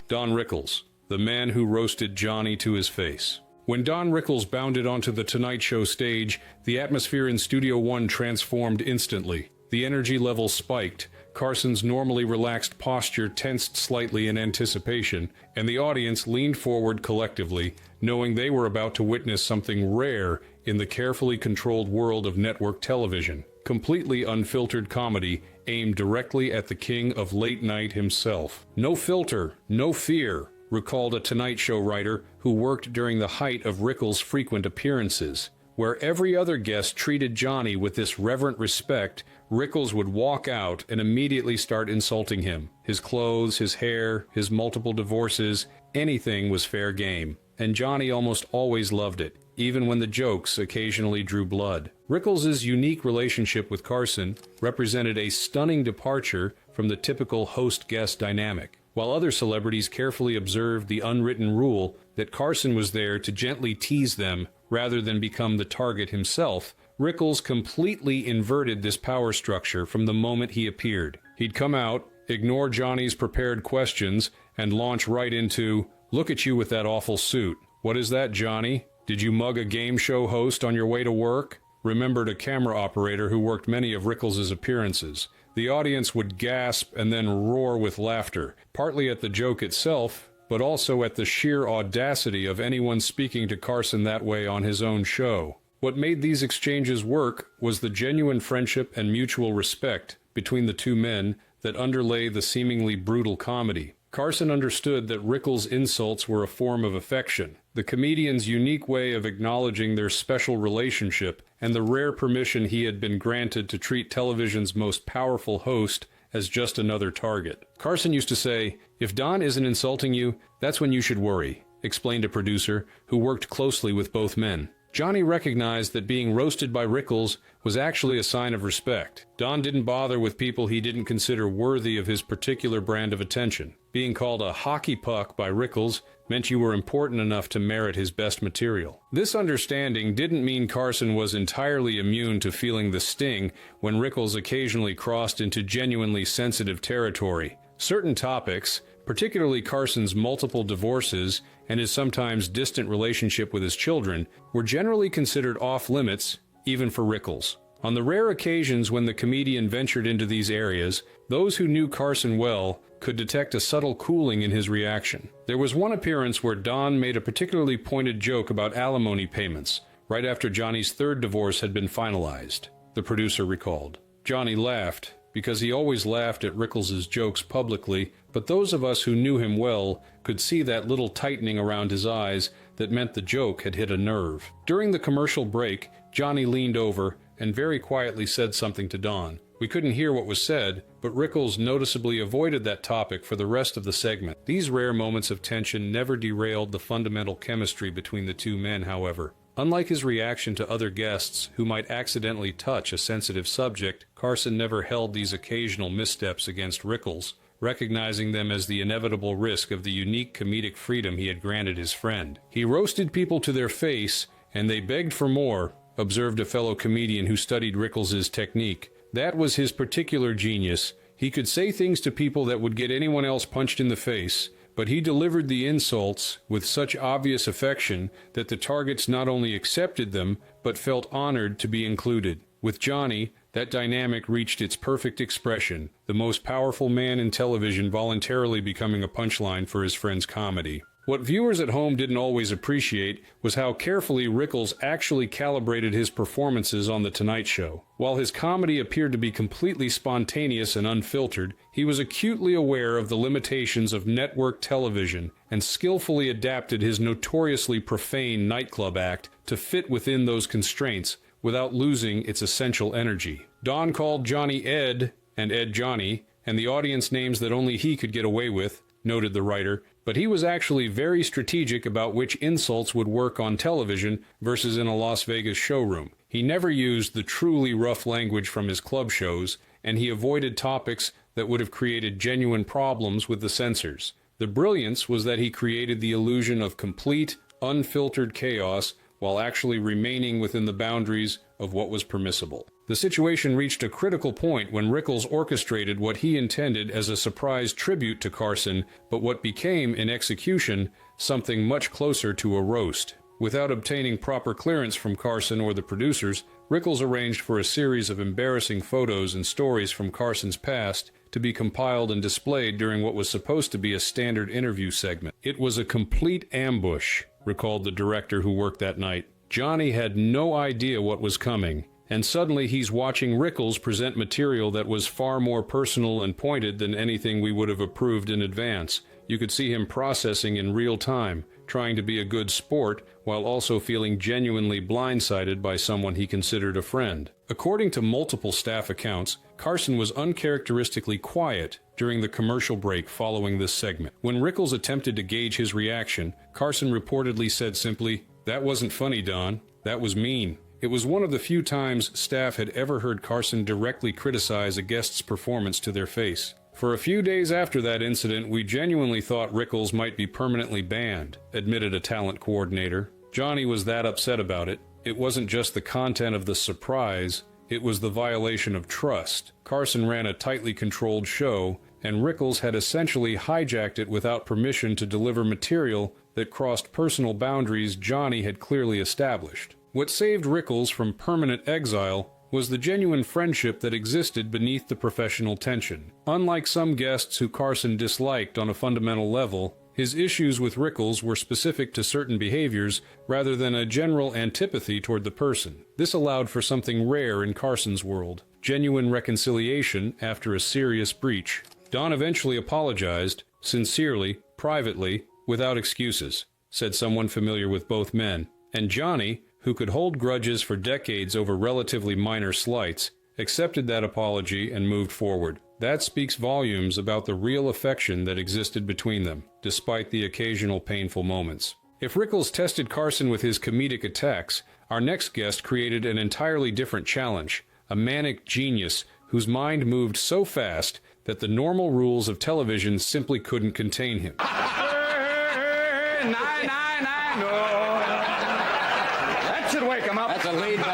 Don Rickles, the man who roasted Johnny to his face. When Don Rickles bounded onto the Tonight Show stage, the atmosphere in Studio One transformed instantly. The energy level spiked, Carson's normally relaxed posture tensed slightly in anticipation, and the audience leaned forward collectively, knowing they were about to witness something rare in the carefully controlled world of network television. Completely unfiltered comedy aimed directly at the king of late night himself. "No filter, no fear," recalled a Tonight Show writer who worked during the height of Rickles' frequent appearances. Where every other guest treated Johnny with this reverent respect, Rickles would walk out and immediately start insulting him. His clothes, his hair, his multiple divorces, anything was fair game. And Johnny almost always loved it, even when the jokes occasionally drew blood. Rickles' unique relationship with Carson represented a stunning departure from the typical host-guest dynamic. While other celebrities carefully observed the unwritten rule that Carson was there to gently tease them rather than become the target himself, Rickles completely inverted this power structure from the moment he appeared. He'd come out, ignore Johnny's prepared questions, and launch right into, "Look at you with that awful suit. What is that, Johnny? Did you mug a game show host on your way to work?" remembered a camera operator who worked many of Rickles' appearances. The audience would gasp and then roar with laughter, partly at the joke itself, but also at the sheer audacity of anyone speaking to Carson that way on his own show. What made these exchanges work was the genuine friendship and mutual respect between the two men that underlay the seemingly brutal comedy. Carson understood that Rickles' insults were a form of affection, the comedian's unique way of acknowledging their special relationship, and the rare permission he had been granted to treat television's most powerful host as just another target. Carson used to say, "If Don isn't insulting you, that's when you should worry," explained a producer who worked closely with both men. Johnny recognized that being roasted by Rickles was actually a sign of respect. Don didn't bother with people he didn't consider worthy of his particular brand of attention. Being called a hockey puck by Rickles meant you were important enough to merit his best material. This understanding didn't mean Carson was entirely immune to feeling the sting when Rickles occasionally crossed into genuinely sensitive territory. Certain topics, particularly Carson's multiple divorces and his sometimes distant relationship with his children, were generally considered off-limits, even for Rickles. On the rare occasions when the comedian ventured into these areas, those who knew Carson well could detect a subtle cooling in his reaction. There was one appearance where Don made a particularly pointed joke about alimony payments, right after Johnny's third divorce had been finalized, the producer recalled. Johnny laughed, because he always laughed at Rickles' jokes publicly, but those of us who knew him well could see that little tightening around his eyes that meant the joke had hit a nerve. During the commercial break, Johnny leaned over and very quietly said something to Don. We couldn't hear what was said, but Rickles noticeably avoided that topic for the rest of the segment. These rare moments of tension never derailed the fundamental chemistry between the two men, however. Unlike his reaction to other guests who might accidentally touch a sensitive subject, Carson never held these occasional missteps against Rickles, recognizing them as the inevitable risk of the unique comedic freedom he had granted his friend. He roasted people to their face, and they begged for more, observed a fellow comedian who studied Rickles' technique. That was his particular genius. He could say things to people that would get anyone else punched in the face, but he delivered the insults with such obvious affection that the targets not only accepted them, but felt honored to be included. With Johnny, that dynamic reached its perfect expression, the most powerful man in television voluntarily becoming a punchline for his friend's comedy. What viewers at home didn't always appreciate was how carefully Rickles actually calibrated his performances on The Tonight Show. While his comedy appeared to be completely spontaneous and unfiltered, he was acutely aware of the limitations of network television and skillfully adapted his notoriously profane nightclub act to fit within those constraints without losing its essential energy. Don called Johnny Ed and Ed Johnny, and the audience names that only he could get away with, noted the writer, but he was actually very strategic about which insults would work on television versus in a Las Vegas showroom. He never used the truly rough language from his club shows, and he avoided topics that would have created genuine problems with the censors. The brilliance was that he created the illusion of complete, unfiltered chaos while actually remaining within the boundaries of what was permissible. The situation reached a critical point when Rickles orchestrated what he intended as a surprise tribute to Carson, but what became, in execution, something much closer to a roast. Without obtaining proper clearance from Carson or the producers, Rickles arranged for a series of embarrassing photos and stories from Carson's past to be compiled and displayed during what was supposed to be a standard interview segment. It was a complete ambush, recalled the director who worked that night. Johnny had no idea what was coming, and suddenly he's watching Rickles present material that was far more personal and pointed than anything we would have approved in advance. You could see him processing in real time, trying to be a good sport while also feeling genuinely blindsided by someone he considered a friend. According to multiple staff accounts, Carson was uncharacteristically quiet during the commercial break following this segment. When Rickles attempted to gauge his reaction, Carson reportedly said simply, "That wasn't funny, Don. That was mean." It was one of the few times staff had ever heard Carson directly criticize a guest's performance to their face. "For a few days after that incident, we genuinely thought Rickles might be permanently banned," admitted a talent coordinator. Johnny was that upset about it. It wasn't just the content of the surprise, it was the violation of trust. Carson ran a tightly controlled show, and Rickles had essentially hijacked it without permission to deliver material that crossed personal boundaries Johnny had clearly established. What saved Rickles from permanent exile was the genuine friendship that existed beneath the professional tension. Unlike some guests who Carson disliked on a fundamental level, his issues with Rickles were specific to certain behaviors rather than a general antipathy toward the person. This allowed for something rare in Carson's world: genuine reconciliation after a serious breach. Don eventually apologized, sincerely, privately, without excuses, said someone familiar with both men, and Johnny, who could hold grudges for decades over relatively minor slights, accepted that apology and moved forward. That speaks volumes about the real affection that existed between them, despite the occasional painful moments. If Rickles tested Carson with his comedic attacks, our next guest created an entirely different challenge: a manic genius whose mind moved so fast that the normal rules of television simply couldn't contain him.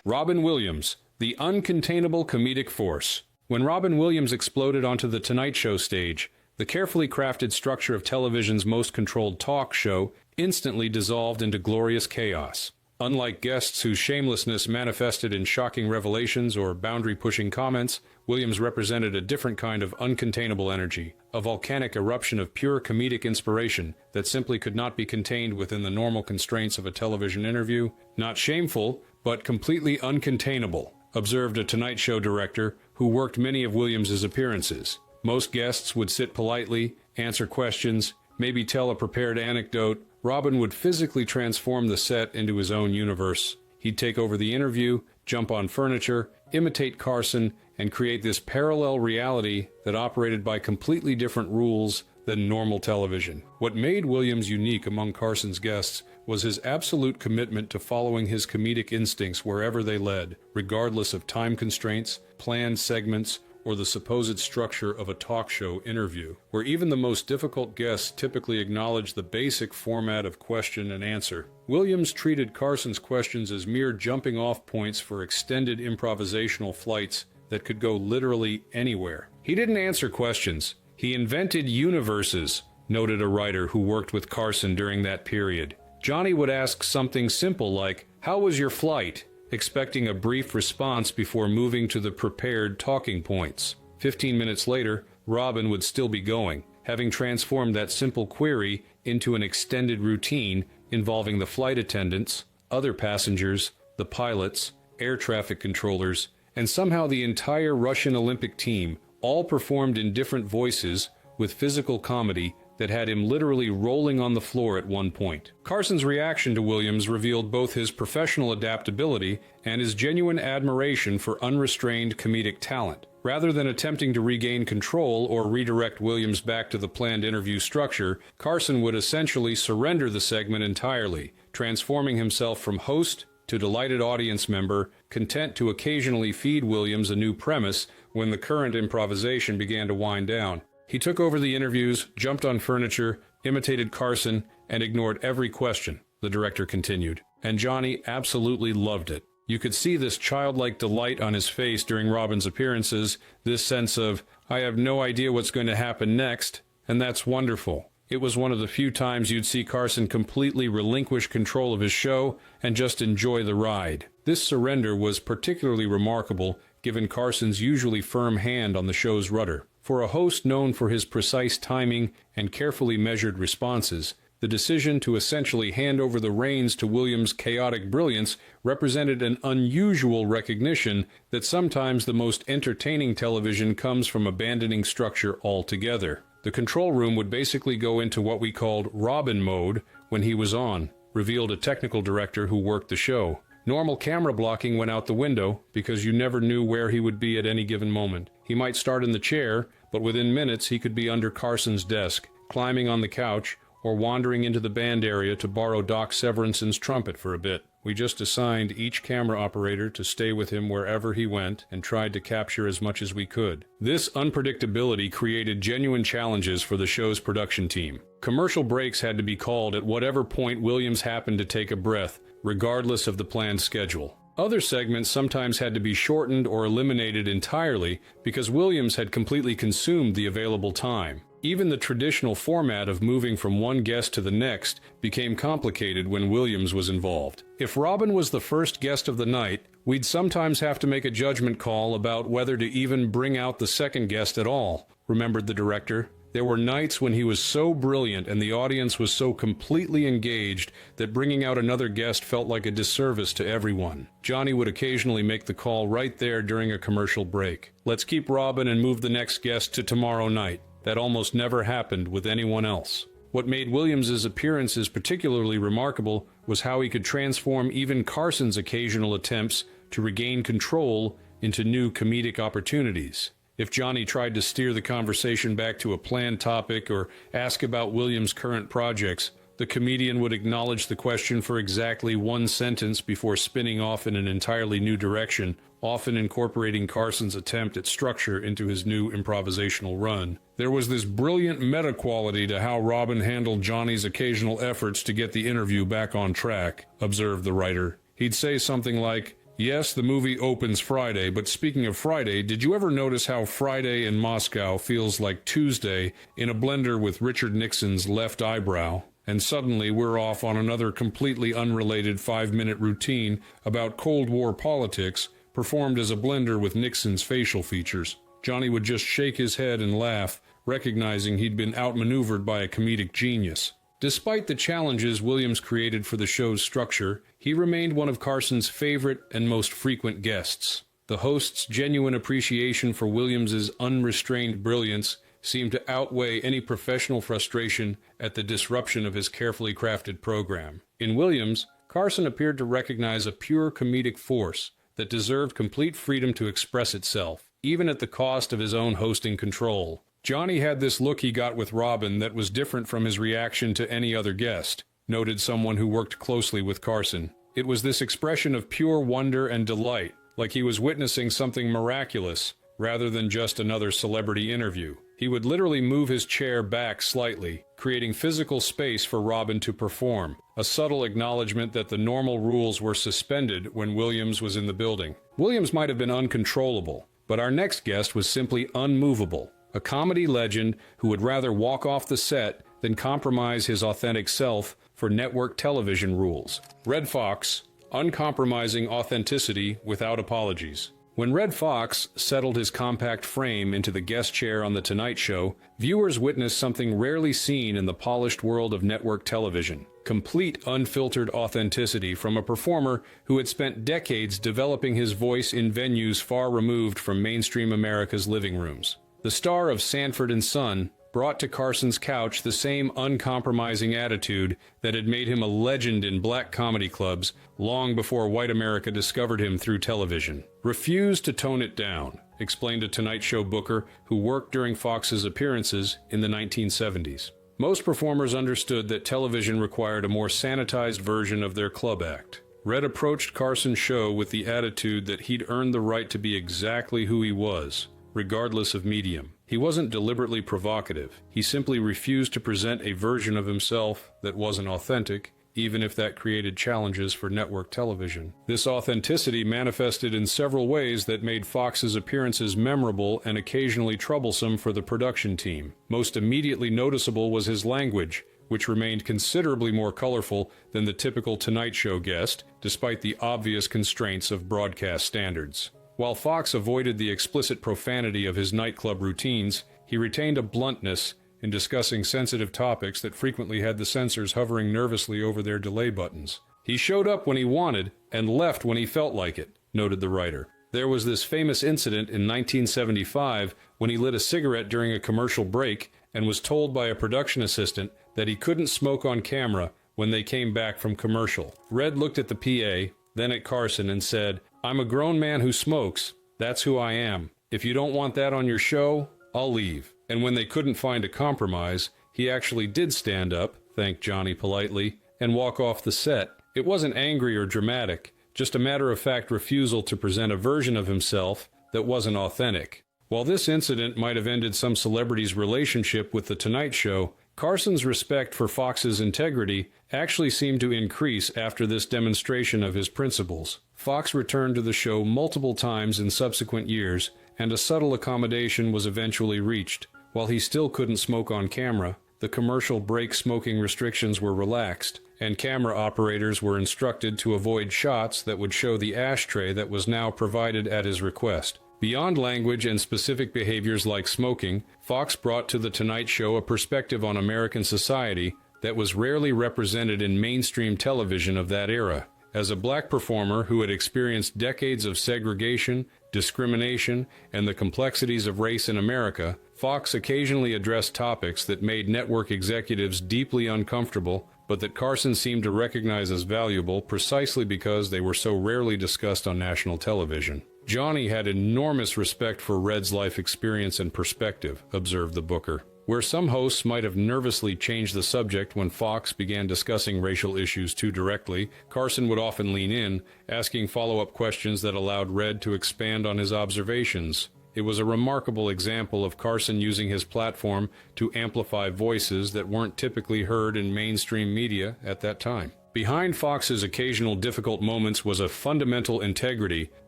Robin Williams, the uncontainable comedic force. When Robin Williams exploded onto the Tonight Show stage, the carefully crafted structure of television's most controlled talk show instantly dissolved into glorious chaos. Unlike guests whose shamelessness manifested in shocking revelations or boundary-pushing comments, Williams represented a different kind of uncontainable energy, a volcanic eruption of pure comedic inspiration that simply could not be contained within the normal constraints of a television interview. Not shameful, but completely uncontainable, observed a Tonight Show director who worked many of Williams's appearances. Most guests would sit politely, answer questions, maybe tell a prepared anecdote. Robin would physically transform the set into his own universe. He'd take over the interview, jump on furniture, imitate Carson, and create this parallel reality that operated by completely different rules than normal television. What made Williams unique among Carson's guests was his absolute commitment to following his comedic instincts wherever they led, regardless of time constraints, planned segments, or the supposed structure of a talk show interview, where even the most difficult guests typically acknowledge the basic format of question and answer. Williams treated Carson's questions as mere jumping-off points for extended improvisational flights that could go literally anywhere. He didn't answer questions. He invented universes, noted a writer who worked with Carson during that period. Johnny would ask something simple like, "How was your flight?" expecting a brief response before moving to the prepared talking points. 15 minutes later, Robin would still be going, having transformed that simple query into an extended routine involving the flight attendants, other passengers, the pilots, air traffic controllers, and somehow the entire Russian Olympic team, all performed in different voices with physical comedy that had him literally rolling on the floor at one point. Carson's reaction to Williams revealed both his professional adaptability and his genuine admiration for unrestrained comedic talent. Rather than attempting to regain control or redirect Williams back to the planned interview structure, Carson would essentially surrender the segment entirely, transforming himself from host to delighted audience member, content to occasionally feed Williams a new premise when the current improvisation began to wind down. He took over the interviews, jumped on furniture, imitated Carson, and ignored every question, the director continued. And Johnny absolutely loved it. You could see this childlike delight on his face during Robin's appearances, this sense of, "I have no idea what's going to happen next," and that's wonderful. It was one of the few times you'd see Carson completely relinquish control of his show and just enjoy the ride. This surrender was particularly remarkable given Carson's usually firm hand on the show's rudder. For a host known for his precise timing and carefully measured responses, the decision to essentially hand over the reins to Williams' chaotic brilliance represented an unusual recognition that sometimes the most entertaining television comes from abandoning structure altogether. The control room would basically go into what we called Robin mode when he was on, revealed a technical director who worked the show. Normal camera blocking went out the window because you never knew where he would be at any given moment. He might start in the chair, but within minutes he could be under Carson's desk, climbing on the couch, or wandering into the band area to borrow Doc Severance's trumpet for a bit. We just assigned each camera operator to stay with him wherever he went and tried to capture as much as we could. This unpredictability created genuine challenges for the show's production team. Commercial breaks had to be called at whatever point Williams happened to take a breath, regardless of the planned schedule. Other segments sometimes had to be shortened or eliminated entirely because Williams had completely consumed the available time. Even the traditional format of moving from one guest to the next became complicated when Williams was involved. If Robin was the first guest of the night, we'd sometimes have to make a judgment call about whether to even bring out the second guest at all, remembered the director. There were nights when he was so brilliant and the audience was so completely engaged that bringing out another guest felt like a disservice to everyone. Johnny would occasionally make the call right there during a commercial break. Let's keep Robin and move the next guest to tomorrow night. That almost never happened with anyone else. What made Williams's appearances particularly remarkable was how he could transform even Carson's occasional attempts to regain control into new comedic opportunities. If Johnny tried to steer the conversation back to a planned topic or ask about Williams' current projects, the comedian would acknowledge the question for exactly one sentence before spinning off in an entirely new direction, often incorporating Carson's attempt at structure into his new improvisational run. There was this brilliant meta quality to how Robin handled Johnny's occasional efforts to get the interview back on track, observed the writer. He'd say something like, "Yes, the movie opens Friday, but speaking of Friday, did you ever notice how Friday in Moscow feels like Tuesday in a blender with Richard Nixon's left eyebrow?" And suddenly we're off on another completely unrelated 5-minute routine about Cold War politics, performed as a blender with Nixon's facial features. Johnny would just shake his head and laugh, recognizing he'd been outmaneuvered by a comedic genius. Despite the challenges Williams created for the show's structure, he remained one of Carson's favorite and most frequent guests. The host's genuine appreciation for Williams's unrestrained brilliance seemed to outweigh any professional frustration at the disruption of his carefully crafted program. In Williams, Carson appeared to recognize a pure comedic force that deserved complete freedom to express itself, even at the cost of his own hosting control. Johnny had this look he got with Robin that was different from his reaction to any other guest, noted someone who worked closely with Carson. It was this expression of pure wonder and delight, like he was witnessing something miraculous, rather than just another celebrity interview. He would literally move his chair back slightly, creating physical space for Robin to perform, a subtle acknowledgement that the normal rules were suspended when Williams was in the building. Williams might have been uncontrollable, but our next guest was simply unmovable, a comedy legend who would rather walk off the set than compromise his authentic self for network television rules. Red Fox, uncompromising authenticity without apologies. When Red Fox settled his compact frame into the guest chair on The Tonight Show, viewers witnessed something rarely seen in the polished world of network television: complete unfiltered authenticity from a performer who had spent decades developing his voice in venues far removed from mainstream America's living rooms. The star of Sanford and Son brought to Carson's couch the same uncompromising attitude that had made him a legend in black comedy clubs long before white America discovered him through television. "Refuse to tone it down," explained a Tonight Show booker who worked during Fox's appearances in the 1970s. Most performers understood that television required a more sanitized version of their club act. Red approached Carson's show with the attitude that he'd earned the right to be exactly who he was, regardless of medium. He wasn't deliberately provocative. He simply refused to present a version of himself that wasn't authentic, even if that created challenges for network television. This authenticity manifested in several ways that made Fox's appearances memorable and occasionally troublesome for the production team. Most immediately noticeable was his language, which remained considerably more colorful than the typical Tonight Show guest, despite the obvious constraints of broadcast standards. While Fox avoided the explicit profanity of his nightclub routines, He retained a bluntness in discussing sensitive topics that frequently had the censors hovering nervously over their delay buttons. He showed up when he wanted and left when he felt like it, noted the writer. There was this famous incident in 1975 when he lit a cigarette during a commercial break and was told by a production assistant that he couldn't smoke on camera when they came back from commercial. Red looked at the PA, then at Carson, and said, "I'm a grown man who smokes. That's who I am. If you don't want that on your show, I'll leave." And when they couldn't find a compromise, he actually did stand up, thank Johnny politely, and walk off the set. It wasn't angry or dramatic, just a matter-of-fact refusal to present a version of himself that wasn't authentic. While this incident might have ended some celebrity's relationship with The Tonight Show, Carson's respect for Fox's integrity actually seemed to increase after this demonstration of his principles. Fox returned to the show multiple times in subsequent years, and a subtle accommodation was eventually reached. While he still couldn't smoke on camera, the commercial break smoking restrictions were relaxed, and camera operators were instructed to avoid shots that would show the ashtray that was now provided at his request. Beyond language and specific behaviors like smoking, Fox brought to The Tonight Show a perspective on American society that was rarely represented in mainstream television of that era. As a black performer who had experienced decades of segregation, discrimination, and the complexities of race in America, Fox occasionally addressed topics that made network executives deeply uncomfortable, but that Carson seemed to recognize as valuable precisely because they were so rarely discussed on national television. Johnny had enormous respect for Red's life experience and perspective, observed the booker. Where some hosts might have nervously changed the subject when Fox began discussing racial issues too directly, Carson would often lean in, asking follow-up questions that allowed Red to expand on his observations. It was a remarkable example of Carson using his platform to amplify voices that weren't typically heard in mainstream media at that time. Behind Fox's occasional difficult moments was a fundamental integrity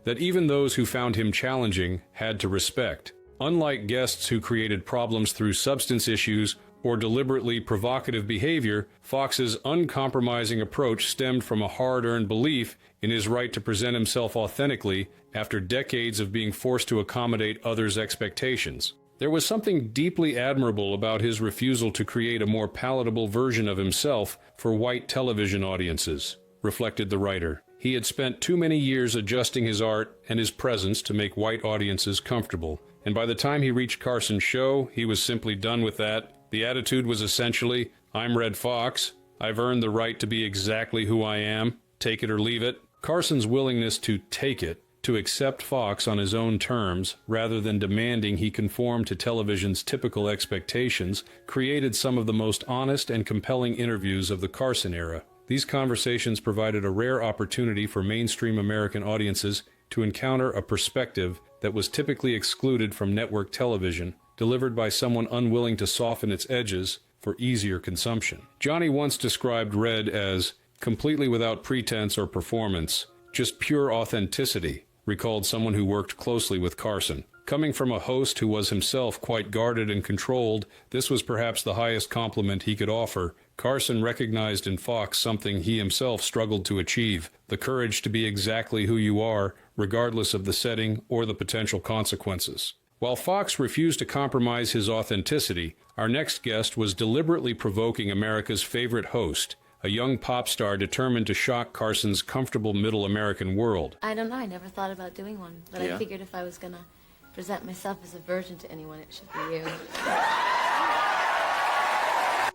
that even those who found him challenging had to respect. Unlike guests who created problems through substance issues or deliberately provocative behavior, Fox's uncompromising approach stemmed from a hard-earned belief in his right to present himself authentically after decades of being forced to accommodate others' expectations. There was something deeply admirable about his refusal to create a more palatable version of himself for white television audiences, reflected the writer. He had spent too many years adjusting his art and his presence to make white audiences comfortable, and by the time he reached Carson's show, he was simply done with that. The attitude was essentially, "I'm Red Fox. I've earned the right to be exactly who I am. Take it or leave it." Carson's willingness to take it, to accept Fox on his own terms, rather than demanding he conform to television's typical expectations, created some of the most honest and compelling interviews of the Carson era. These conversations provided a rare opportunity for mainstream American audiences to encounter a perspective that was typically excluded from network television, delivered by someone unwilling to soften its edges for easier consumption. Johnny once described Red as completely without pretense or performance, just pure authenticity, recalled someone who worked closely with Carson. Coming from a host who was himself quite guarded and controlled, this was perhaps the highest compliment he could offer. Carson recognized in Fox something he himself struggled to achieve, the courage to be exactly who you are, regardless of the setting or the potential consequences. While Fox refused to compromise his authenticity, our next guest was deliberately provoking America's favorite host, a young pop star determined to shock Carson's comfortable middle American world. I don't know. I never thought about doing one, but I figured if I was going to present myself as a virgin to anyone, it should be you.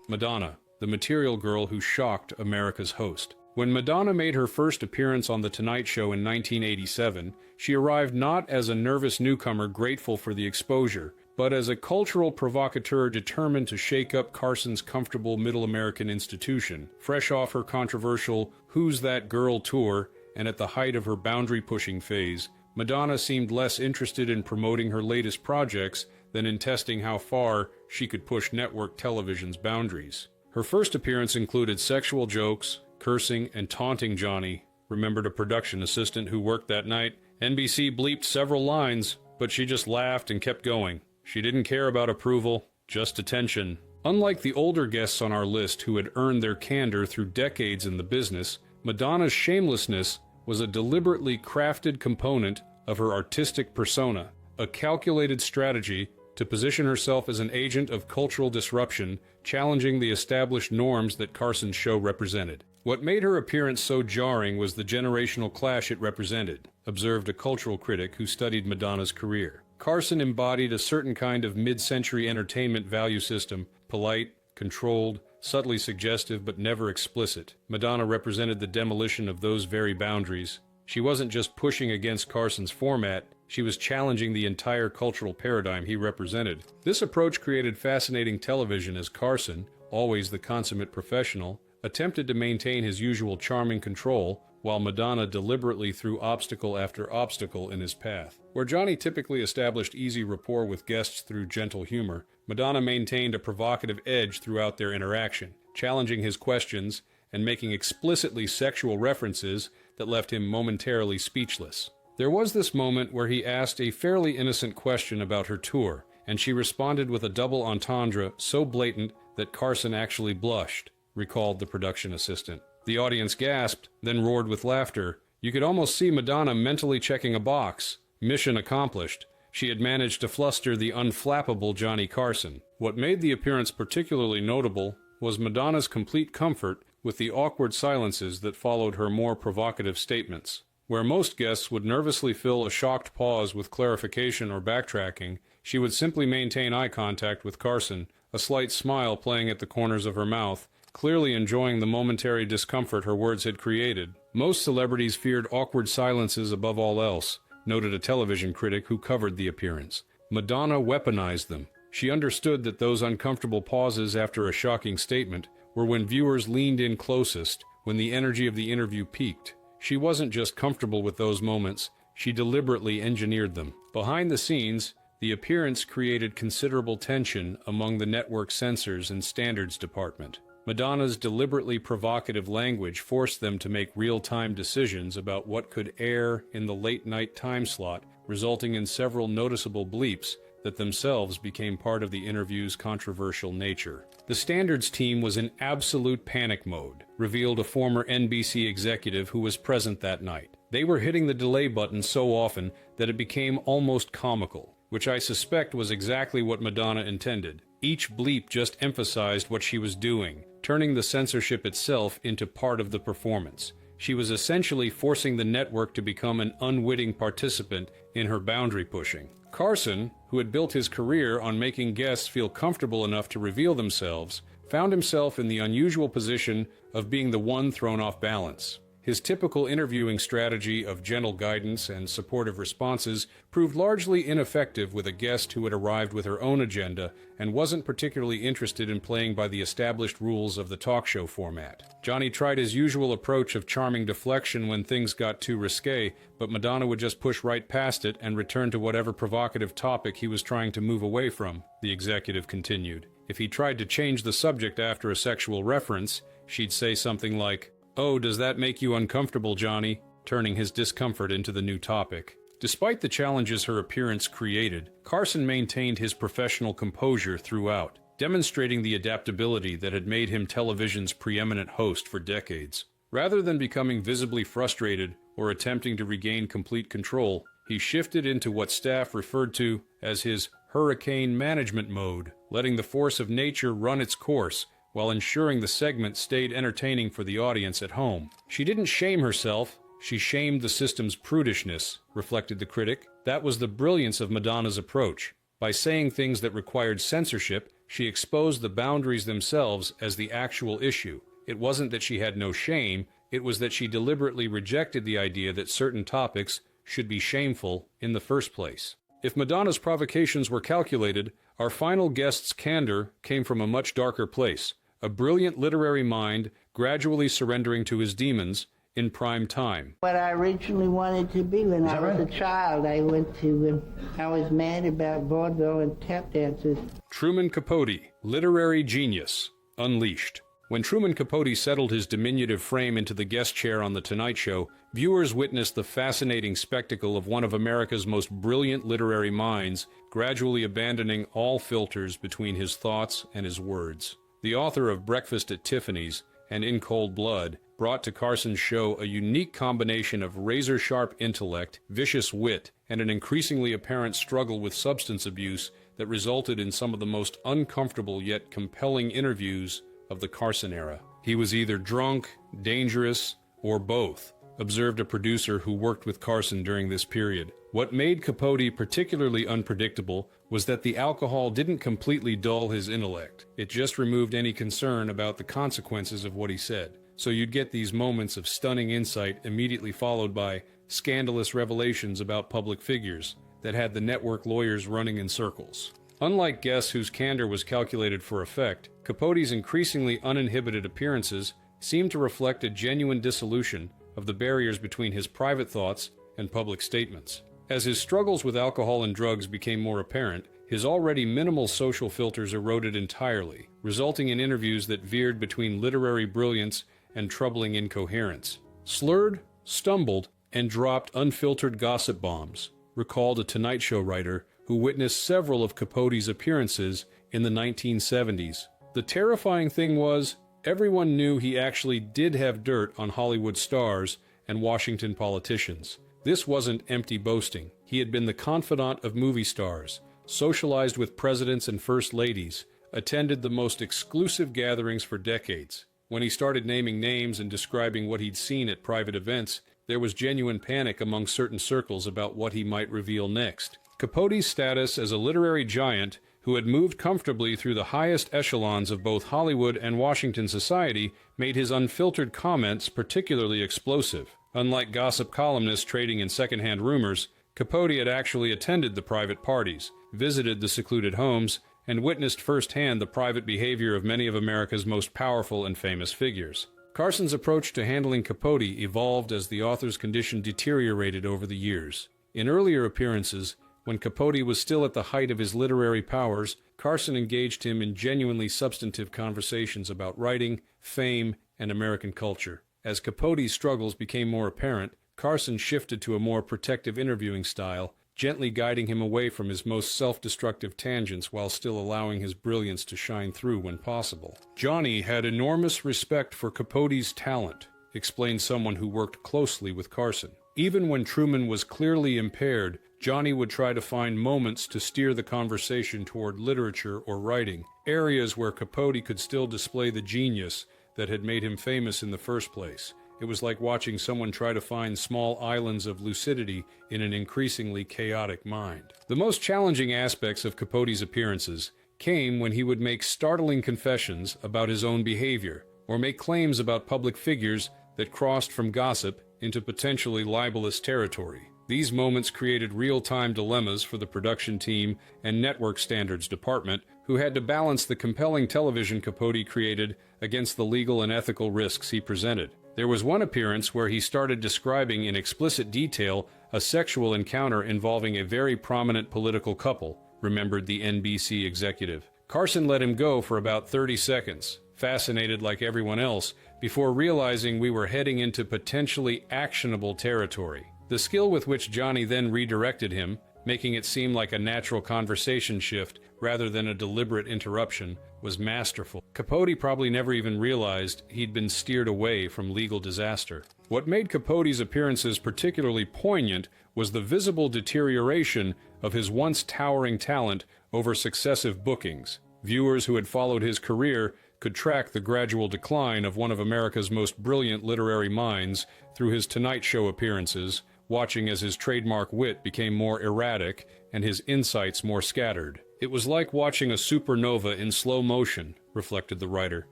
Madonna, the material girl who shocked America's host. When Madonna made her first appearance on The Tonight Show in 1987, she arrived not as a nervous newcomer grateful for the exposure, but as a cultural provocateur determined to shake up Carson's comfortable middle American institution. Fresh off her controversial Who's That Girl tour, and at the height of her boundary-pushing phase, Madonna seemed less interested in promoting her latest projects than in testing how far she could push network television's boundaries. Her first appearance included sexual jokes, cursing, and taunting Johnny, remembered a production assistant who worked that night. NBC bleeped several lines, but she just laughed and kept going. She didn't care about approval, just attention. Unlike the older guests on our list who had earned their candor through decades in the business, Madonna's shamelessness was a deliberately crafted component of her artistic persona, a calculated strategy to position herself as an agent of cultural disruption, challenging the established norms that Carson's show represented. What made her appearance so jarring was the generational clash it represented, observed a cultural critic who studied Madonna's career. Carson embodied a certain kind of mid-century entertainment value system, polite, controlled, subtly suggestive but never explicit. Madonna represented the demolition of those very boundaries. She wasn't just pushing against Carson's format, she was challenging the entire cultural paradigm he represented. This approach created fascinating television as Carson, always the consummate professional, attempted to maintain his usual charming control, while Madonna deliberately threw obstacle after obstacle in his path. Where Johnny typically established easy rapport with guests through gentle humor, Madonna maintained a provocative edge throughout their interaction, challenging his questions and making explicitly sexual references that left him momentarily speechless. There was this moment where he asked a fairly innocent question about her tour, and she responded with a double entendre so blatant that Carson actually blushed, recalled the production assistant. The audience gasped, then roared with laughter. You could almost see Madonna mentally checking a box. Mission accomplished. She had managed to fluster the unflappable Johnny Carson. What made the appearance particularly notable was Madonna's complete comfort with the awkward silences that followed her more provocative statements. Where most guests would nervously fill a shocked pause with clarification or backtracking, she would simply maintain eye contact with Carson, a slight smile playing at the corners of her mouth, clearly enjoying the momentary discomfort her words had created. Most celebrities feared awkward silences above all else, noted a television critic who covered the appearance. Madonna weaponized them. She understood that those uncomfortable pauses after a shocking statement were when viewers leaned in closest, when the energy of the interview peaked. She wasn't just comfortable with those moments, she deliberately engineered them. Behind the scenes, the appearance created considerable tension among the network censors and standards department. Madonna's deliberately provocative language forced them to make real-time decisions about what could air in the late-night time slot, resulting in several noticeable bleeps that themselves became part of the interview's controversial nature. The standards team was in absolute panic mode, revealed a former NBC executive who was present that night. They were hitting the delay button so often that it became almost comical, which I suspect was exactly what Madonna intended. Each bleep just emphasized what she was doing, turning the censorship itself into part of the performance. She was essentially forcing the network to become an unwitting participant in her boundary pushing. Carson, who had built his career on making guests feel comfortable enough to reveal themselves, found himself in the unusual position of being the one thrown off balance. His typical interviewing strategy of gentle guidance and supportive responses proved largely ineffective with a guest who had arrived with her own agenda and wasn't particularly interested in playing by the established rules of the talk show format. Johnny tried his usual approach of charming deflection when things got too risque, but Madonna would just push right past it and return to whatever provocative topic he was trying to move away from, the executive continued. If he tried to change the subject after a sexual reference, she'd say something like, "Oh, does that make you uncomfortable, Johnny?" turning his discomfort into the new topic. Despite the challenges her appearance created, Carson maintained his professional composure throughout, demonstrating the adaptability that had made him television's preeminent host for decades. Rather than becoming visibly frustrated or attempting to regain complete control, he shifted into what staff referred to as his hurricane management mode, letting the force of nature run its course, while ensuring the segment stayed entertaining for the audience at home. She didn't shame herself, she shamed the system's prudishness, reflected the critic. That was the brilliance of Madonna's approach. By saying things that required censorship, she exposed the boundaries themselves as the actual issue. It wasn't that she had no shame, it was that she deliberately rejected the idea that certain topics should be shameful in the first place. If Madonna's provocations were calculated, our final guest's candor came from a much darker place. A brilliant literary mind gradually surrendering to his demons in prime time. What I originally wanted to be when I was a child, I was mad about vaudeville and tap dances. Truman Capote, literary genius, unleashed. When Truman Capote settled his diminutive frame into the guest chair on The Tonight Show, viewers witnessed the fascinating spectacle of one of America's most brilliant literary minds gradually abandoning all filters between his thoughts and his words. The author of Breakfast at Tiffany's and In Cold Blood brought to Carson's show a unique combination of razor-sharp intellect, vicious wit, and an increasingly apparent struggle with substance abuse that resulted in some of the most uncomfortable yet compelling interviews of the Carson era. He was either drunk, dangerous, or both, observed a producer who worked with Carson during this period. What made Capote particularly unpredictable was that the alcohol didn't completely dull his intellect. It just removed any concern about the consequences of what he said. So you'd get these moments of stunning insight immediately followed by scandalous revelations about public figures that had the network lawyers running in circles. Unlike guests whose candor was calculated for effect, Capote's increasingly uninhibited appearances seemed to reflect a genuine dissolution of the barriers between his private thoughts and public statements. As his struggles with alcohol and drugs became more apparent, his already minimal social filters eroded entirely, resulting in interviews that veered between literary brilliance and troubling incoherence. Slurred, stumbled, and dropped unfiltered gossip bombs, recalled a Tonight Show writer who witnessed several of Capote's appearances in the 1970s. The terrifying thing was, everyone knew he actually did have dirt on Hollywood stars and Washington politicians. This wasn't empty boasting. He had been the confidant of movie stars, socialized with presidents and first ladies, attended the most exclusive gatherings for decades. When he started naming names and describing what he'd seen at private events, there was genuine panic among certain circles about what he might reveal next. Capote's status as a literary giant who had moved comfortably through the highest echelons of both Hollywood and Washington society made his unfiltered comments particularly explosive. Unlike gossip columnists trading in secondhand rumors, Capote had actually attended the private parties, visited the secluded homes, and witnessed firsthand the private behavior of many of America's most powerful and famous figures. Carson's approach to handling Capote evolved as the author's condition deteriorated over the years. In earlier appearances, when Capote was still at the height of his literary powers, Carson engaged him in genuinely substantive conversations about writing, fame, and American culture. As Capote's struggles became more apparent, Carson shifted to a more protective interviewing style, gently guiding him away from his most self-destructive tangents while still allowing his brilliance to shine through when possible. Johnny had enormous respect for Capote's talent, explained someone who worked closely with Carson. Even when Truman was clearly impaired, Johnny would try to find moments to steer the conversation toward literature or writing, areas where Capote could still display the genius that had made him famous in the first place. It was like watching someone try to find small islands of lucidity in an increasingly chaotic mind. The most challenging aspects of Capote's appearances came when he would make startling confessions about his own behavior, or make claims about public figures that crossed from gossip into potentially libelous territory. These moments created real-time dilemmas for the production team and network standards department, who had to balance the compelling television Capote created against the legal and ethical risks he presented. There was one appearance where he started describing in explicit detail a sexual encounter involving a very prominent political couple, remembered the NBC executive. Carson let him go for about 30 seconds, fascinated like everyone else, before realizing we were heading into potentially actionable territory. The skill with which Johnny then redirected him, making it seem like a natural conversation shift rather than a deliberate interruption, was masterful. Capote probably never even realized he'd been steered away from legal disaster. What made Capote's appearances particularly poignant was the visible deterioration of his once towering talent over successive bookings. Viewers who had followed his career could track the gradual decline of one of America's most brilliant literary minds through his Tonight Show appearances, watching as his trademark wit became more erratic and his insights more scattered. It was like watching a supernova in slow motion, reflected the writer.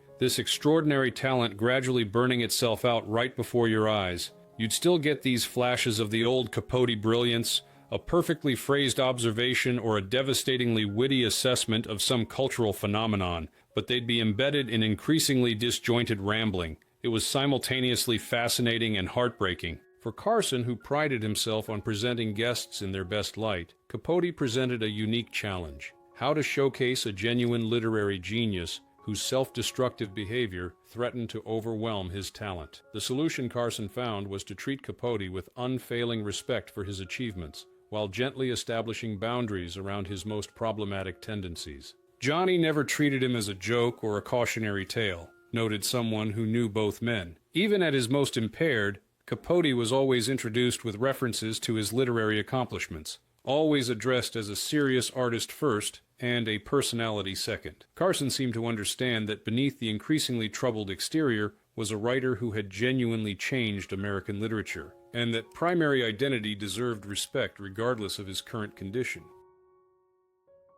This extraordinary talent gradually burning itself out right before your eyes. You'd still get these flashes of the old Capote brilliance, a perfectly phrased observation or a devastatingly witty assessment of some cultural phenomenon, but they'd be embedded in increasingly disjointed rambling. It was simultaneously fascinating and heartbreaking. For Carson, who prided himself on presenting guests in their best light, Capote presented a unique challenge: how to showcase a genuine literary genius whose self-destructive behavior threatened to overwhelm his talent. The solution Carson found was to treat Capote with unfailing respect for his achievements, while gently establishing boundaries around his most problematic tendencies. Johnny never treated him as a joke or a cautionary tale, noted someone who knew both men. Even at his most impaired, Capote was always introduced with references to his literary accomplishments, always addressed as a serious artist first and a personality second. Carson seemed to understand that beneath the increasingly troubled exterior was a writer who had genuinely changed American literature, and that primary identity deserved respect regardless of his current condition.